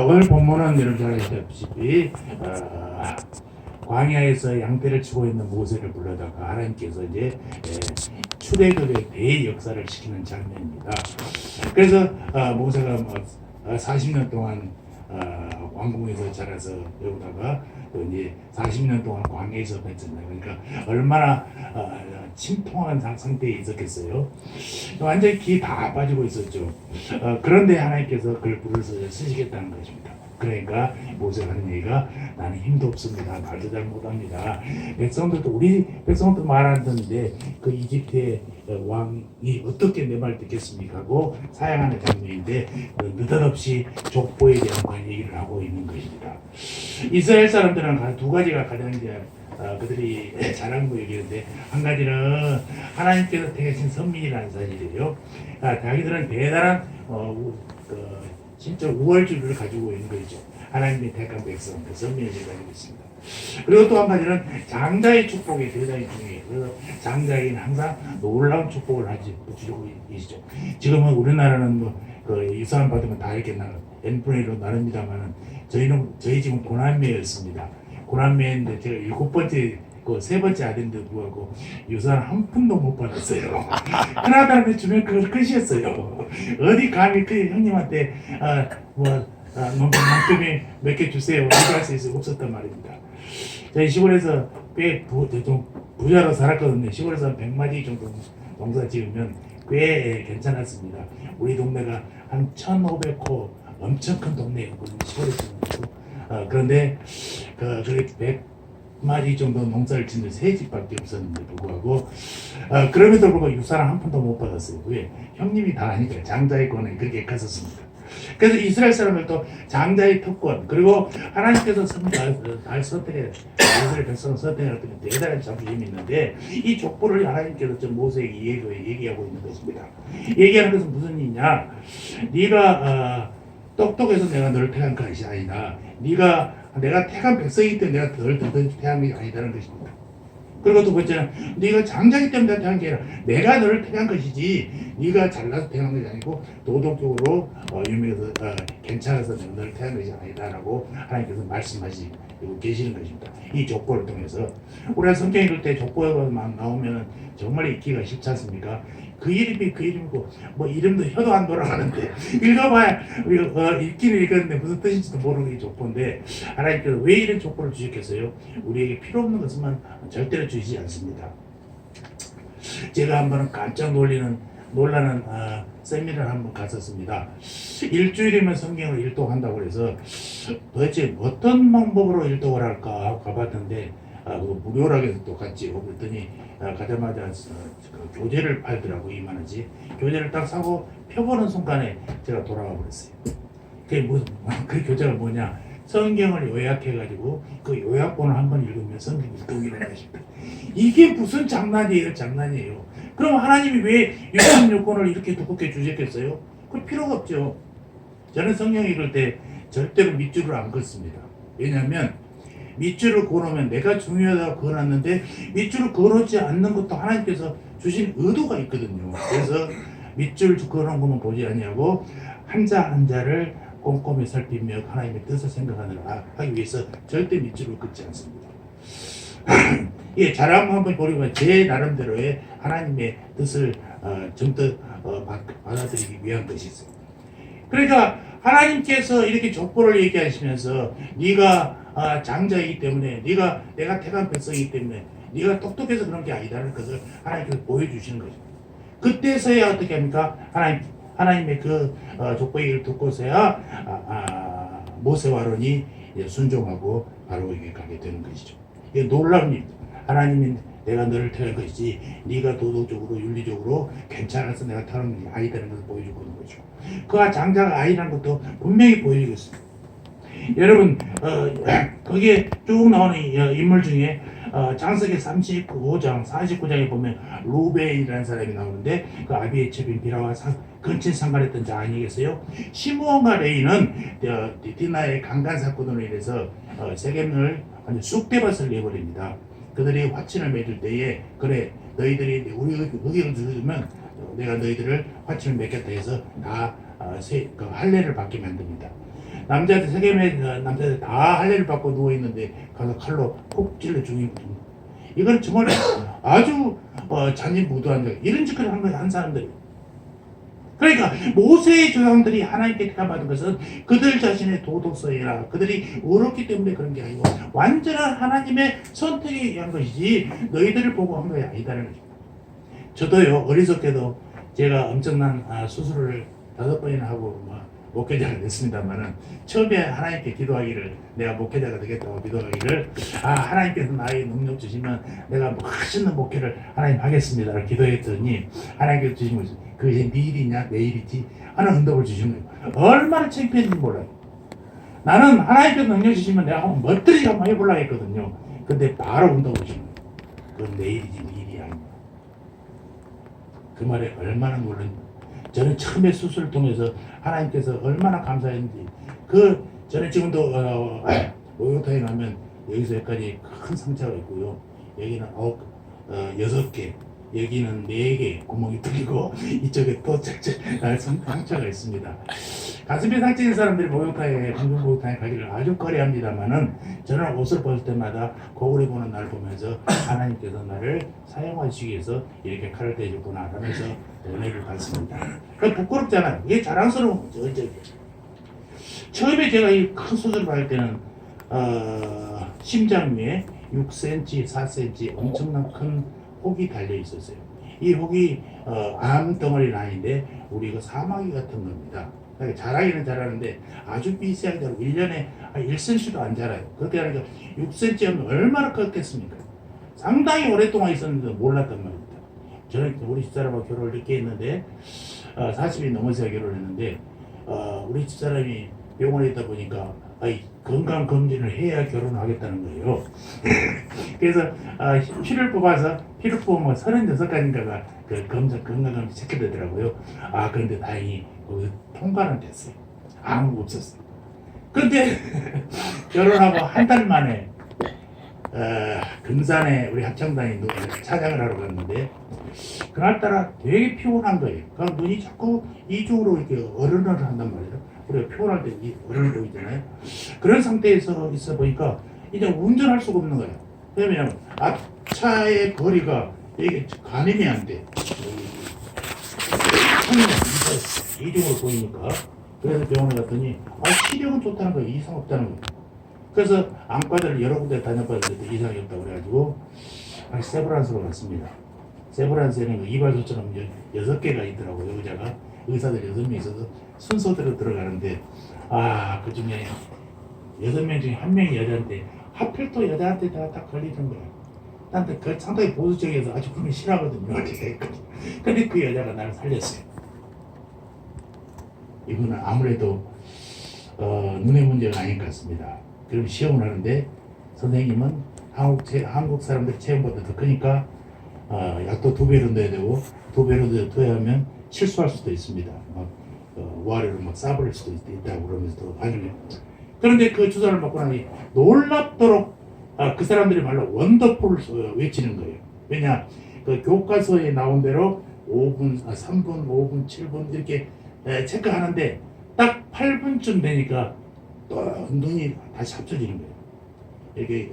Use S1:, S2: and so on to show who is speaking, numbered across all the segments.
S1: 오늘 본문은 여러분 잘 아시다시피 광야에서 양떼를 치고 있는 모세를 불러다가 하나님께서 이제 출애굽의 대역사를 시키는 장면입니다. 그래서 모세가 40년 동안 왕궁에서 자라서 여기다가 또 이제 40년 동안 광야에서 뵀잖아요. 그러니까 얼마나 침통한 상태에 있었겠어요. 완전히 기 다 빠지고 있었죠. 그런데 하나님께서 그를 불러서 쓰시겠다는 것입니다. 그러니까 모세가 하는 얘기가 나는 힘도 없습니다. 말도 잘 못합니다. 백성들도 우리 백성도 말 안 듣는데 그 이집트의 왕이 어떻게 내 말 듣겠습니까? 하고 사양하는 장면인데 느닷없이 족보에 대한 얘기를 하고 있는 것입니다. 이스라엘 사람들은 두 가지가 가장 이제 그들이 잘한 거 얘기하는데 한 가지는 하나님께서 택하신 선민이라는 사실이에요. 자기들은 대단한 진짜 우월주의를 가지고 있는 거죠. 하나님의 택한 백성, 그 선민을 가지고 있습니다. 그리고 또 한 가지는 장자의 축복이 대단히 중요해요. 그래서 장자에게는 항상 놀라운 축복을 주고 계시죠. 지금은 우리나라는 유산 받으면 다 이렇게 n분의 1로 나눕니다만 저희 집은 고난매였습니다. 고난매인데 제가 7번째 세 번째 아들인데도 불구하고 유산 한 푼도 못 받았어요. 큰아들한테 주면 그걸 끝이었어요. 어디 감히 그 형님한테 농금이 몇 개 주세요 이거 할 수 없었단 말입니다. 저희 시골에서 꽤 좀 부자로 살았거든요. 시골에서 한 100마리 정도 농사 지으면 꽤 괜찮았습니다. 우리 동네가 한 1,500호 엄청 큰 동네였거든요. 시골에서. 그런데 그게 100마리 정도 농사를 짓는 세 집밖에 없었는데 불구하고 그럼에도 불구하고 유산을 한 푼도 못 받았어요. 왜? 형님이 다 아니까 장자의 권한이 그렇게 컸었습니다. 그래서 이스라엘 사람들도 장자의 특권 그리고 하나님께서 달 선택해 이스라엘 백성을 선택했던 대단한 자부심이 있는데 이 족보를 하나님께서 저 모세에게 얘기하고 있는 것입니다. 얘기하는 것은 무슨 일이냐? 네가 똑똑해서 내가 너를 택한 것이 아니다. 내가 택한 백성이기 때문에 내가 너를 택한 것이 아니다는 것입니다. 그리고 두 번째는 네가 장자이기 때문에 택한 게 아니라 내가 너를 택한 것이지 네가 잘나서 택한 것이 아니고 도덕적으로 유명해서 괜찮아서 내가 너를 택한 것이 아니다라고 하나님께서 말씀하시고 계시는 것입니다. 이 족보를 통해서 우리가 성경 읽을 때 족보만 나오면 정말 읽기가 쉽지 않습니까? 그 이름이고 뭐 이름도 혀도 안 돌아가는데 읽어봐야 읽기는 읽었는데 무슨 뜻인지도 모르는 게 족보인데 하나님께서 왜 이런 족보를 주셨겠어요? 우리에게 필요 없는 것만 절대로 주시지 않습니다. 제가 한번 깜짝 놀라는 세미나를 한번 갔었습니다. 일주일이면 성경을 일독한다고 해서 도대체 어떤 방법으로 일독을 할까 하고 가봤는데 무료라고 똑같지. 그랬더니 가자마자 교재를 팔더라고. 2만원씩 교재를 딱 사고 펴보는 순간에 제가 돌아가 버렸어요. 그 교재가 뭐냐? 성경을 요약해가지고 그 요약본을 한번 읽으면 성경 일독이라는 것입니다. 이게 무슨 장난이에요. 그럼 하나님이 왜 율법요건을 이렇게 두껍게 주셨겠어요? 그 필요가 없죠. 저는 성경 읽을 때 절대로 밑줄을 안 긋습니다. 왜냐하면 밑줄을 그어놓으면 내가 중요하다고 그어놨는데 밑줄을 그어놓지 않는 것도 하나님께서 주신 의도가 있거든요. 그래서 밑줄 그어놓은 것만 보지 아니하고 한자 한자를 꼼꼼히 살피며 하나님의 뜻을 생각하느라 하기 위해서 절대 밑줄을 긋지 않습니다. 예, 자랑 한번 보려면 제 나름대로의 하나님의 뜻을 정뜻 받아들이기 위한 것이 있어요. 그러니까 하나님께서 이렇게 족보를 얘기하시면서 네가 장자이기 때문에 내가 택한 백성이기 때문에 네가 똑똑해서 그런 게 아니다라는 것을 하나님께서 보여주시는 거죠. 그때서야 어떻게 합니까? 하나님의 그 족보 얘기를 듣고서야 모세와 아론이 순종하고 바로 에게 가게 되는 것이죠. 이게 놀라운 일입니다. 하나님이 내가 너를 택할 것이지 네가 도덕적으로 윤리적으로 괜찮아서 내가 택한 것이 아니다라는 것을 보여주고 있는 거죠. 그가 장자가 아니라는 것도 분명히 보여주겠습니다. 여러분 거기에 쭉 나오는 인물 중에 창세기 35장 49장에 보면 루벤이라는 사람이 나오는데 그 아비의 첩인 비라와 근친 상관했던 자 아니겠어요? 시므온과 레이는 디나의 강간 사건으로 인해서 세겜을 완전 쑥대밭을 내버립니다. 그들이 화친을 맺을 때에 그래 너희들이 우리 의견을 들으면 내가 너희들을 화친을 맺겠다 해서 다 할례를 받게 만듭니다. 남자들 세계의 남자들 다 할례를 받고 누워 있는데 가서 칼로 콕 찔러 죽이거든요. 이건 정말 아주 잔인무도한 적 이런 짓을 한 사람들이. 그러니까 모세의 조상들이 하나님께 택함받은 것은 그들 자신의 도덕성이나 그들이 어렵기 때문에 그런 게 아니고 완전한 하나님의 선택에 의한 것이지 너희들을 보고 한 것이 아니다는 거죠. 저도요 어리석게도 제가 엄청난 수술을 5번이나 하고 목회자가 됐습니다만은 처음에 하나님께 기도하기를 내가 목회자가 되겠다고 기도하기를 하나님께서 나에게 능력 주시면 내가 멋있는 목회를 하나님 하겠습니다라고 기도했더니 하나님께서 주신 것이 그게 네 일이냐 내 일이지 하는 응답을 주시는 거예요. 얼마나 창피했는지 몰라요. 나는 하나님께서 능력 주시면 내가 한번 멋들이 한번 해보려고 했거든요. 근데 바로 응답을 주시는 거예요. 그건 내 일이지 네 일이 아니야. 그 말에 얼마나 놀랐는지. 저는 처음에 수술을 통해서 하나님께서 얼마나 감사했는지 저는 지금도 목욕탕에 가면 여기서 여기까지 큰 상처가 있고요. 여기는 6개 여기는 4개 구멍이 뚫리고 이쪽에 또 상처가 있습니다. 가슴에 상처 있는 사람들이 방금 목욕탕에 가기를 아주 꺼려합니다만은 저는 옷을 벗을 때마다 거울에 보는 나를 보면서 하나님께서 나를 사용하시기 위해서 이렇게 칼을 대줬구나 하면서 은혜를 받습니다. 부끄럽잖아요. 이게 자랑스러운 거죠. 처음에 제가 이 큰 수술을 받을 때는 심장 위에 6cm, 4cm 엄청난 큰 혹이 달려 있었어요. 이 혹이 암덩어리는 아닌데 우리 이거 사마귀 같은 겁니다. 그러니까 자라기는 자라는데 아주 미세하게 자라고 1년에 한 1cm도 안 자라요. 그렇게 하니까 6cm면 얼마나 컸겠습니까? 상당히 오랫동안 있었는데 몰랐단 말입니다. 저는 우리 집사람하고 결혼을 늦게 했는데 40이 넘어서 결혼했는데 우리 집사람이 병원에 있다 보니까 건강 검진을 해야 결혼을 하겠다는 거예요. 그래서 피를 뽑아서 피를 뽑으면 36가지인가가 그 건강 검진 체크되더라고요. 그런데 다행히 거기 통과는 됐어요. 아무 없었어요. 근데 결혼하고 한 달 만에 금산에 우리 합창단이 차장을 하러 갔는데 그날따라 되게 피곤한 거예요. 그러니까 눈이 자꾸 이쪽으로 이렇게 어른을 한단 말이에요. 우리가 피곤할 때 이 어른을 보이잖아요. 그런 상태에서 있어 보니까 이제 운전할 수가 없는 거예요. 왜냐면 앞차의 거리가 이게 가늠이 안 돼. 이쪽으로 보이니까. 그래서 병원에 갔더니 시력은 좋다는 거예요. 이상 없다는 거예요. 그래서 안과들을 여러 군데 다녀봤는데 이상이 없다고 그래가지고 세브란스로 갔습니다. 세브란스에는 이발소처럼 6개가 있더라고요. 의사들 6명 있어서 순서대로 들어가는데 그 중에 6명 중에 1명이 여자인데 하필 또 여자한테 다 걸리는 거예요. 나한테 상당히 보수적이어서 아주 그런 거 싫어하거든요. 근데 그 여자가 나를 살렸어요. 이거는 아무래도 눈의 문제가 아닌 것 같습니다. 그럼 시험을 하는데 선생님은 한국 사람들 체험보다 더 크니까 약도 2배로 넣어야 되고 2배로 넣어야 하면 실수할 수도 있습니다. 와르를 싸버릴 수도 있다고 그러면서 또 반응해요. 그런데 그 주사를 맞고 나니 놀랍도록 그 사람들이 말로 원더풀을 외치는 거예요. 왜냐 그 교과서에 나온 대로 5분, 3분, 5분, 7분 이렇게 체크하는데 딱 8분쯤 되니까 또 눈이 다시 합쳐지는 거예요. 이렇게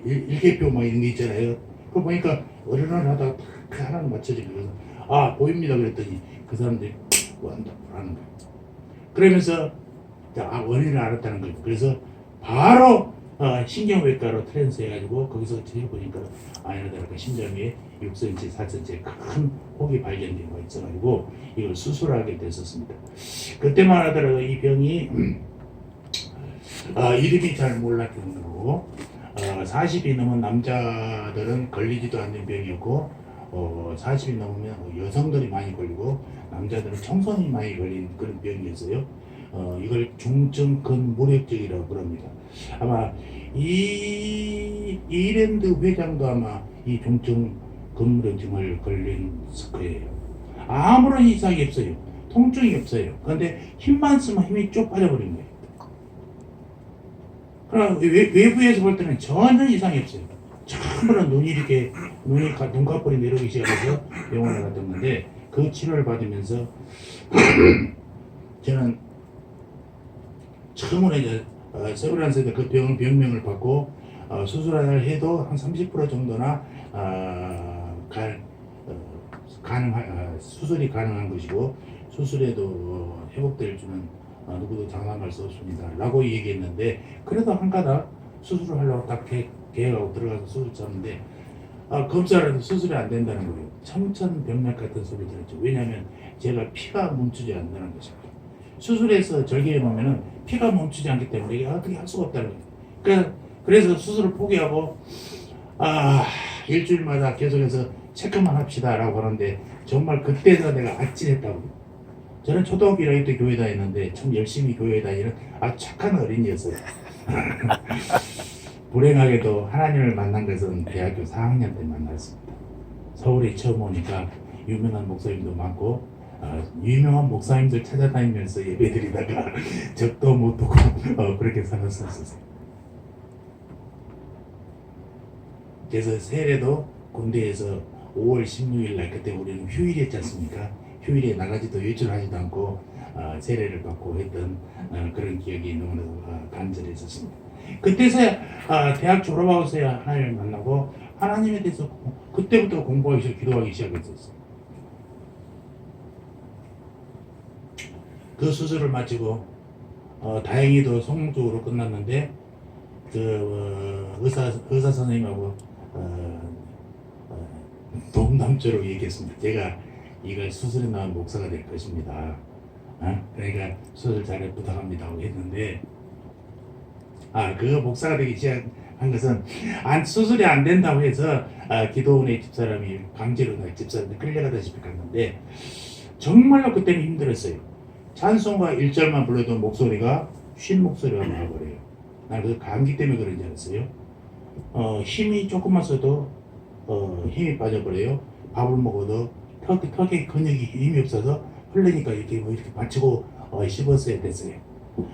S1: 일개표 막 이런 게 있잖아요. 그거 보니까 어른을 하다가 딱 하나는 맞춰지는 거예요. 보입니다 그랬더니 그 사람들이 원더풀 하는 거예요. 그러면서 원인을 알았다는 거예요. 그래서 바로 신경외과로 트랜스 해가지고 거기서 보니까 아니라다가 심장에 6cm, 4cm 큰 혹이 발견된 거 있어가지고 이걸 수술하게 됐었습니다. 그때만 하더라도 이 병이 이름이 잘 몰랐던 거고 40이 넘은 남자들은 걸리지도 않는 병이었고 40이 넘으면 여성들이 많이 걸리고 남자들은 청소년이 많이 걸린 그런 병이었어요. 이걸 중증 근무력증이라고 그럽니다. 아마 이랜드 회장도 아마 이 중증 근무력증을 걸린 거예요. 아무런 이상이 없어요. 통증이 없어요. 그런데 힘만 쓰면 힘이 쭉 빠져버린 거예요. 그럼 외부에서 볼 때는 전혀 이상이 없어요. 처음으로 눈꺼풀이 내려오기 시작해서 병원에 갔던 건데 그 치료를 받으면서 저는 세브란스에서 그 병명을 받고 수술을 해도 한 30% 정도나 수술이 가능한 것이고 수술에도 회복될 줄은 누구도 장담할 수 없습니다. 라고 얘기했는데 그래도 한 가닥 수술을 하려고 딱 계획하고 들어가서 수술 쳤는데 검사를 해도 수술이 안 된다는 거예요. 청천벽력 같은 소리 들었죠. 왜냐하면 제가 피가 멈추지 않는다는 것입니다. 수술해서 절개해 놓으면 피가 멈추지 않기 때문에 이게 어떻게 할 수가 없다는 거예요. 그래서 수술을 포기하고 일주일마다 계속해서 체크만 합시다 라고 하는데 정말 그때서 내가 아찔했다고요. 저는 초등학교 1학년 때 교회 다녔는데 참 열심히 교회 다니는 아주 착한 어린이였어요. 불행하게도 하나님을 만난 것은 대학교 4학년 때 만났습니다. 서울에 처음 오니까 유명한 목사님도 많고 유명한 목사님들 찾아다니면서 예배드리다가 적도 못 두고 그렇게 살았었어요. 그래서 세례도 군대에서 5월 16일 날 그때 우리는 휴일이었지 않습니까? 휴일에 나가지도 외출하지도 않고 세례를 받고 했던 그런 기억이 너무나도 간절했었습니다. 그때서야 대학 졸업하고서야 하나님을 만나고 하나님에 대해서 그때부터 공부하기 시작, 기도하기 시작했었어요. 그 수술을 마치고 다행히도 성공적으로 끝났는데 그 의사 선생님하고 농담조로 얘기했습니다. 제가 이걸 수술에 나온 목사가 될 것입니다. 그러니까 수술 잘 부탁합니다 하고 했는데 그 목사가 되기 시작한 것은 수술이 안 된다고 해서 기도원의 집사람이 강제로 집사람한테 끌려가다시피 갔는데 정말로 그때는 힘들었어요. 찬송가 1절만 불러도 목소리가 쉰 목소리가 나와버려요. 나는 그 감기 때문에 그런 줄 알았어요. 힘이 조금만 써도 힘이 빠져버려요. 밥을 먹어도 턱에 근육이 힘이 없어서 흘리니까 이렇게 받치고 씹었어야 됐어요.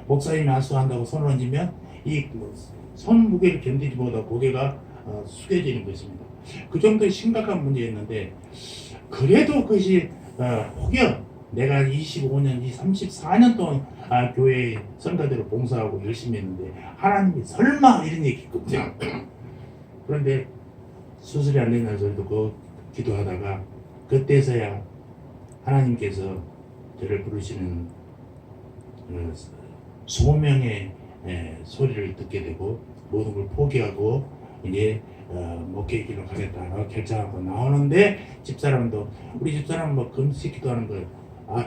S1: 목사님이 안수한다고 손을 얹으면 이 손 무게를 견디지 못하고 고개가 숙여지는 것입니다. 그 정도의 심각한 문제였는데 그래도 그것이 혹여 내가 25년, 34년 동안 교회 선교대로 봉사하고 열심히 했는데 하나님이 설마 이런 얘기 했거든요. 그런데 수술이 안 된다는 소리 듣고 기도하다가 그때서야 하나님께서 저를 부르시는 소명의 소리를 듣게 되고 모든 걸 포기하고 이제 목회 길로 가겠다라고 결정하고 나오는데 우리 집사람은 뭐 금식 기도하는 거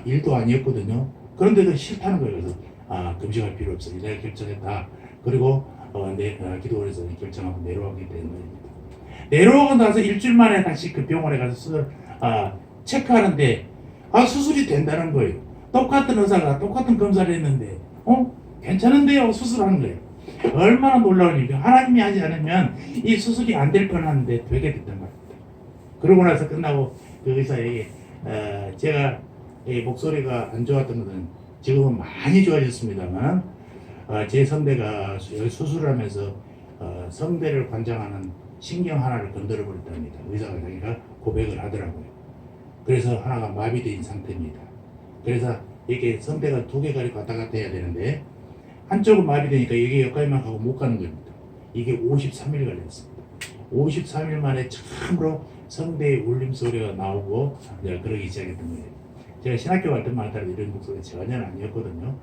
S1: 일도 아니었거든요. 그런데도 싫다는 거예요. 그래서 금식할 필요 없어. 내가 결정했다. 그리고 기도원에서 결정하고 내려오게 된 겁니다. 내려오고 나서 일주일 만에 다시 그 병원에 가서 체크하는데 수술이 된다는 거예요. 똑같은 의사가 똑같은 검사를 했는데 괜찮은데요? 수술하는 거예요. 얼마나 놀라운 일이에요. 하나님이 하지 않으면 이 수술이 안 될 뻔하는데 되게 됐단 말입니다. 그러고 나서 끝나고 그 의사에게 제가 목소리가 안 좋았던 것은 지금은 많이 좋아졌습니다만 제 성대가 수술을 하면서 성대를 관장하는 신경 하나를 건드려 버렸답니다. 의사가 자기가 고백을 하더라고요. 그래서 하나가 마비된 상태입니다. 그래서 이게 성대가 두 개가 왔다 갔다 해야 되는데 한쪽은 마비되니까 이게 여기까지만 가고 못 가는 겁니다. 이게 53일 걸렸습니다. 53일 만에 처음으로 성대의 울림 소리가 나오고 그러기 시작했던 거예요. 제가 신학교 갈 때만 하더라도 이런 목소리가 전혀 아니었거든요.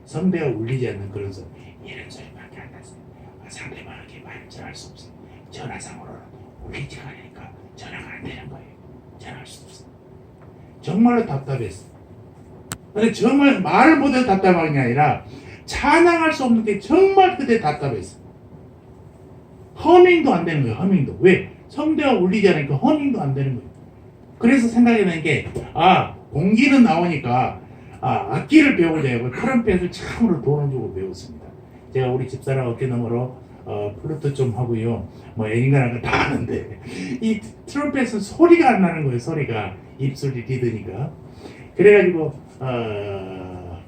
S1: 성대가 울리지 않는 그런 소리, 이런 소리밖에 안 났어요. 상대방에게 말을 전할 수 없어요. 전화상으로는 울리지가 않으니까 전화가 안 되는 거예요. 전화할 수 없어요. 정말로 답답했어요. 근데 정말 말을 못해서 답답한 게 아니라 찬양할 수 없는 게 정말 그때 답답했어요. 허밍도 안 되는 거예요. 허밍도. 왜? 성대가 울리지 않으니까 허밍도 안 되는 거예요. 그래서 생각이 나는 게 공기는 나오니까 악기를 배우자 해고 트럼펫을 참으로 돈을 주고 배웠습니다. 제가 우리 집사람 어깨 너머로 플루트 좀 하고요. 뭐 애인가라는 거 다 하는데 이 트럼펫은 소리가 안 나는 거예요. 소리가 입술이 디드니까. 그래가지고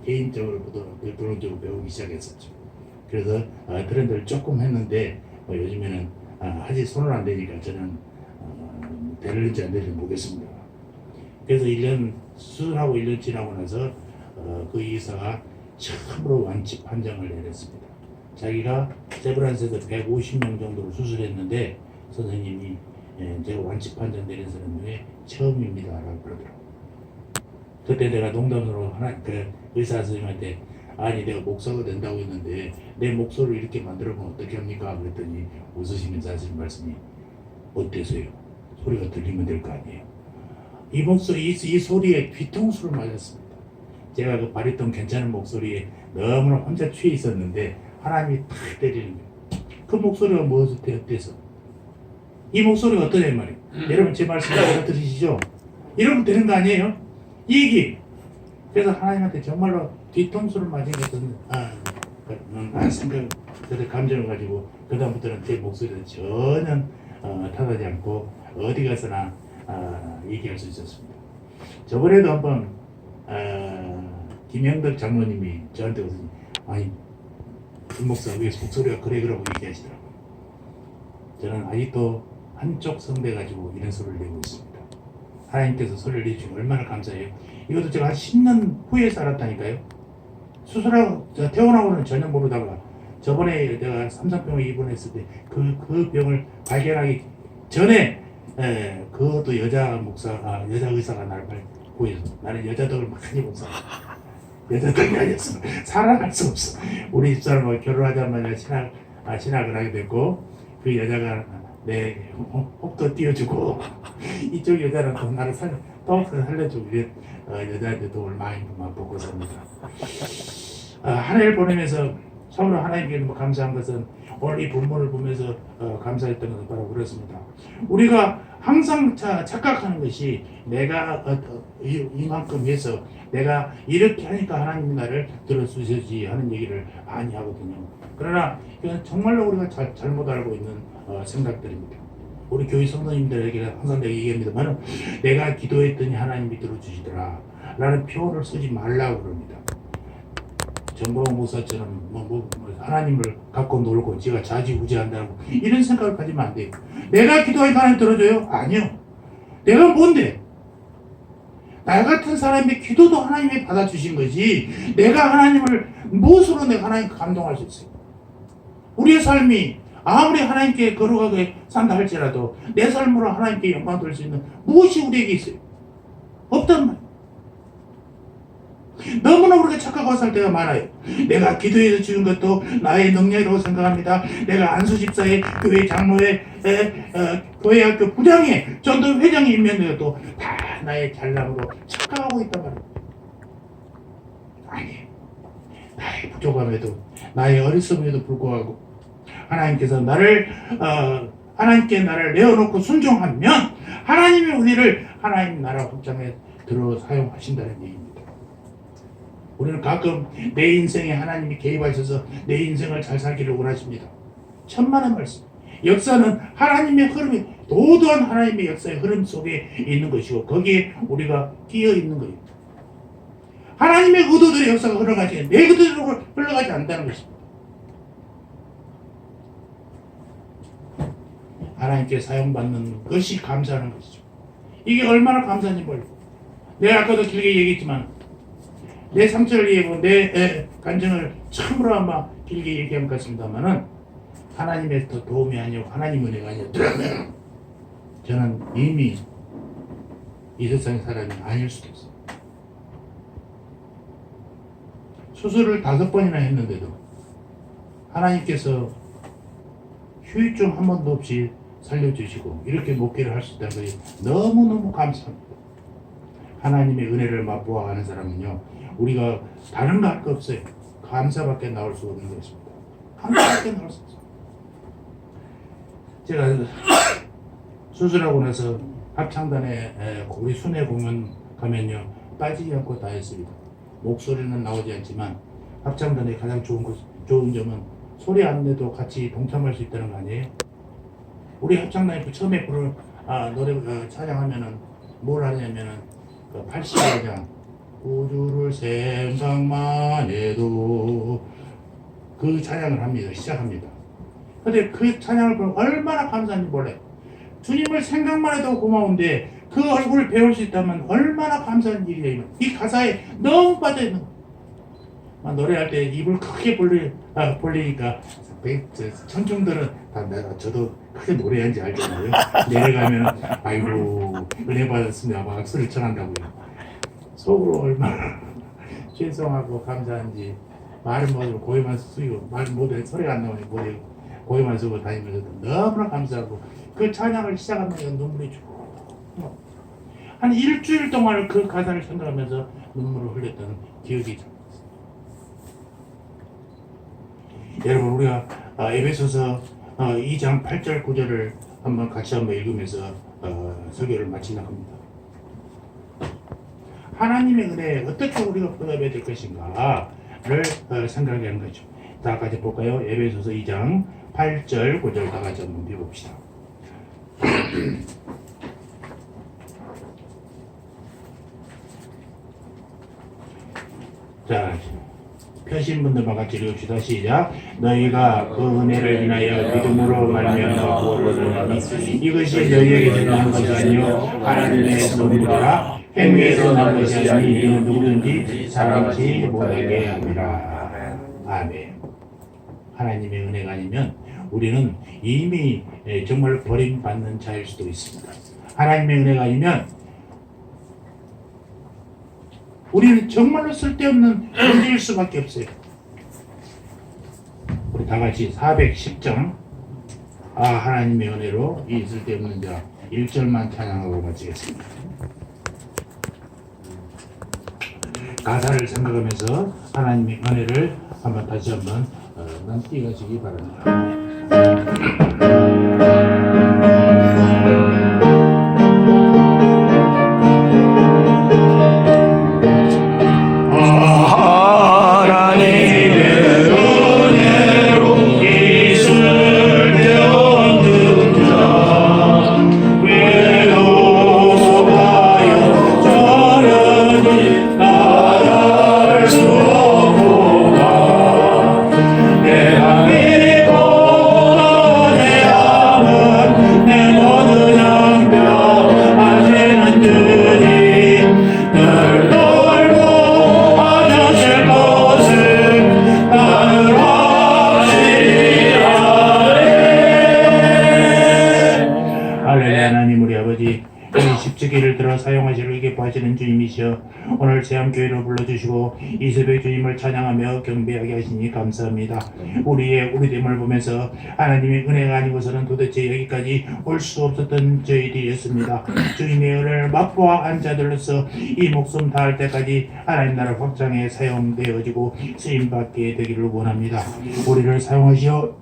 S1: 개인적으로 돈을 주고 배우기 시작했었죠. 그래서 트렌드를 조금 했는데 요즘에는 아직 손을 안 대니까 저는 되는지 안 되는지 모르겠습니다. 그래서 1년 수술하고 1년 지나고 나서 그 의사가 처음으로 완치 판정을 내렸습니다. 자기가 세브란스에서 150명 정도를 수술했는데 선생님이 제가 완치 판정 내린 사람 중에 처음입니다라고 그러더라고요. 그때 내가 농담으로 그 의사 선생님한테 아니 내가 목사가 된다고 했는데 내 목소리를 이렇게 만들어보면 어떻게 합니까? 그랬더니 웃으시면서 하시는 말씀이 어때서요? 소리가 들리면 될 거 아니에요. 이 목소리, 이 소리에 뒤통수를 맞았습니다. 제가 그 바리톤 괜찮은 목소리에 너무나 혼자 취해 있었는데 하나님이 탁 때리는 거예요. 그 목소리가 무엇을 어때서? 이 목소리가 어떠냐 이 말이에요. 여러분 제 말씀 잘 들으시죠? 이러면 되는 거 아니에요? 이 얘기. 그래서 하나님한테 정말로 뒤통수를 맞은 것은 생각, 그때 감정을 가지고 그 다음부터는 제 목소리를 전혀 타하지 않고 어디 가서나 얘기할 수 있었습니다. 저번에도 한번 김영덕 장로님이 저한테 오더니 아니 김목사 왜 목소리가 그래 그러고 얘기하시더라고요. 저는 아직도 한쪽 성대 가지고 이런 소리를 내고 있습니다. 하나님께서 소리를 내주시면 얼마나 감사해요. 이것도 제가 한 10년 후에 살았다니까요. 수술하고 퇴원하고는 전혀 모르다가 저번에 내가 삼성병원에 입원했을 때 그 병을 발견하기 전에 그것도 여자 의사가 나를 구해서 나는 여자덕을 많이 본 사람. 여자덕이 아니었으면 살아갈 수 없어. 우리 집사람하고 결혼하자마자 신학을 하게 됐고 그 여자가 내 혹도 띄워주고 이쪽 여자는 또 나를 살려주고 이런 여자한테 도움을 많이 받고 삽니다. 한 해를 보내면서 처음으로 하나님께 감사한 것은 오늘 이 본문을 보면서 감사했던 것은 바로 그렇습니다. 우리가 항상 착각하는 것이 내가 이만큼 해서 내가 이렇게 하니까 하나님이 나를 들어주시지 하는 얘기를 많이 하거든요. 그러나 이건 정말로 우리가 잘못 알고 있는 생각들입니다. 우리 교회 성도님들에게 항상 내가 얘기합니다만 내가 기도했더니 하나님이 들어주시더라 라는 표현을 쓰지 말라고 그럽니다. 정보원 목사처럼 하나님을 갖고 놀고 제가 좌지우지한다고 이런 생각을 가지면 안 돼요. 내가 기도하니까 하나님 들어줘요? 아니요. 내가 뭔데? 나 같은 사람의 기도도 하나님이 받아주신 거지 내가 하나님을 무엇으로 내가 하나님 감동할 수 있어요? 우리의 삶이 아무리 하나님께 거룩하게 산다 할지라도 내 삶으로 하나님께 영광 돌릴 수 있는 무엇이 우리에게 있어요? 없단 말이에요. 너무나 우리가 착각하고 살 때가 많아요. 내가 기도해서 지은 것도 나의 능력이라고 생각합니다. 내가 안수집사의 교회 장로의 교회학교 부장의 전도 회장이 임명되어도 다 나의 잘남으로 착각하고 있단 말이에요. 아니에요. 나의 부족함에도 나의 어리석음에도 불구하고 하나님께서 하나님께 나를 내어놓고 순종하면 하나님이 우리를 하나님 나라 확장에 들어 사용하신다는 얘기입니다. 우리는 가끔 내 인생에 하나님이 개입하셔서 내 인생을 잘 살기를 원하십니다. 천만의 말씀. 역사는 하나님의 흐름이 도도한 하나님의 역사의 흐름 속에 있는 것이고 거기에 우리가 끼어 있는 거예요. 하나님의 의도대로 역사가 흘러가지 내 의도대로 흘러가지 않는다는 것입니다. 하나님께 사용받는 것이 감사하는 것이죠. 이게 얼마나 감사한지 몰라요. 내가 아까도 길게 얘기했지만 내 상처를 얘기하고 내 간증을 참으로 아마 길게 얘기한 것 같습니다만은 하나님의 도움이 아니고 하나님 은혜가 아니었더라면 저는 이미 이 세상의 사람이 아닐 수도 있어요. 수술을 5번이나 했는데도 하나님께서 휴유증 한 번도 없이 살려주시고 이렇게 목회를 할 수 있다는 것이 너무너무 감사합니다. 하나님의 은혜를 맛보아 가는 사람은요 우리가 다른 거 할 거 없어요. 감사밖에 나올 수 없는 것입니다. 감사밖에 나올 수 없어요. 제가 수술하고 나서 합창단에 우리 순회 공연 가면요 빠지지 않고 다 했습니다. 목소리는 나오지 않지만 합창단의 가장 좋은 점은 소리 안 내도 같이 동참할 수 있다는 거 아니에요? 우리 합창단이 처음에 노래 찬양하면은 뭘 하냐면은 80가장 우주를 생각만 해도 그 찬양을 합니다. 시작합니다. 근데 그 찬양을 보면 얼마나 감사한지 몰라요. 주님을 생각만 해도 고마운데 그 얼굴을 배울 수 있다면 얼마나 감사한 일이에요. 이 가사에 너무 빠져있는 거예요. 노래할 때 입을 크게 벌리니까 청중들은 다 저도 크게 노래한지 알잖아요. 내려가면 아이고 은혜 받았습니다 막 악수를 청한다고요. 속으로 얼마나 죄송하고 감사한지 말은 못하고 고개만 숙이고 말 못해 소리가 안 나오니 못해 고개만 숙이고 다니면서 너무나 감사하고 그 찬양을 시작하면 눈물이 쭉 한 일주일 동안 그 가사를 생각하면서 눈물을 흘렸던 기억이 좀 여러분 우리가 에베소서 2장 8절 9절을 같이 한번 읽으면서 설교를 마치려고 합니다. 하나님의 은혜에 어떻게 우리가 보답해야 될 것인가를 생각하게 한 거죠. 다 같이 볼까요? 에베소서 2장 8절 9절 다 같이 한번 읽어봅시다. 자, 펴신 분들만 같이 읽읍시다. 시작. 너희가 그 은혜를 인하여 믿음으로 말미암아 구원을 얻으니 이것이 너희에게서 난 것이 아니요 하나님의 선물이라. 행위에서 난 것이 아니 이는 누구든지 사랑하지 못하게 함이라. 아멘. 하나님의 은혜가 아니면 우리는 이미 정말 버림받는 자일 수도 있습니다. 하나님의 은혜가 아니면 우리는 정말로 쓸데없는 존재일 수밖에 없어요. 우리 다 같이 410장 하나님의 은혜로 이 쓸데없는 자 1절만 찬양하고 마치겠습니다. 가사를 생각하면서 하나님의 은혜를 한번 다시 한번 남띄가시기 바랍니다. 십자기를 들어 사용하시려 기뻐하시는 주님이시여 오늘 세암교회로 불러주시고 이 새벽 주님을 찬양하며 경배하게 하시니 감사합니다. 우리의 우리됨을 보면서 하나님의 은혜가 아니고서는 도대체 여기까지 올 수 없었던 저희들이었습니다. 주님의 은혜를 맛보아 한 자들로서 이 목숨 다할 때까지 하나님 나라 확장에 사용되어지고 쓰임받게 되기를 원합니다. 우리를 사용하시어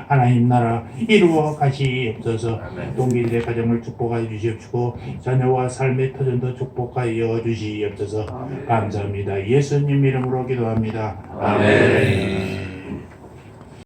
S1: 하나님 나라 이루어 가시옵소서. 동기들의 가정을 축복하여 주시옵시고 자녀와 삶의 터전도 축복하여 주시옵소서. 감사합니다. 예수님 이름으로 기도합니다. 아멘.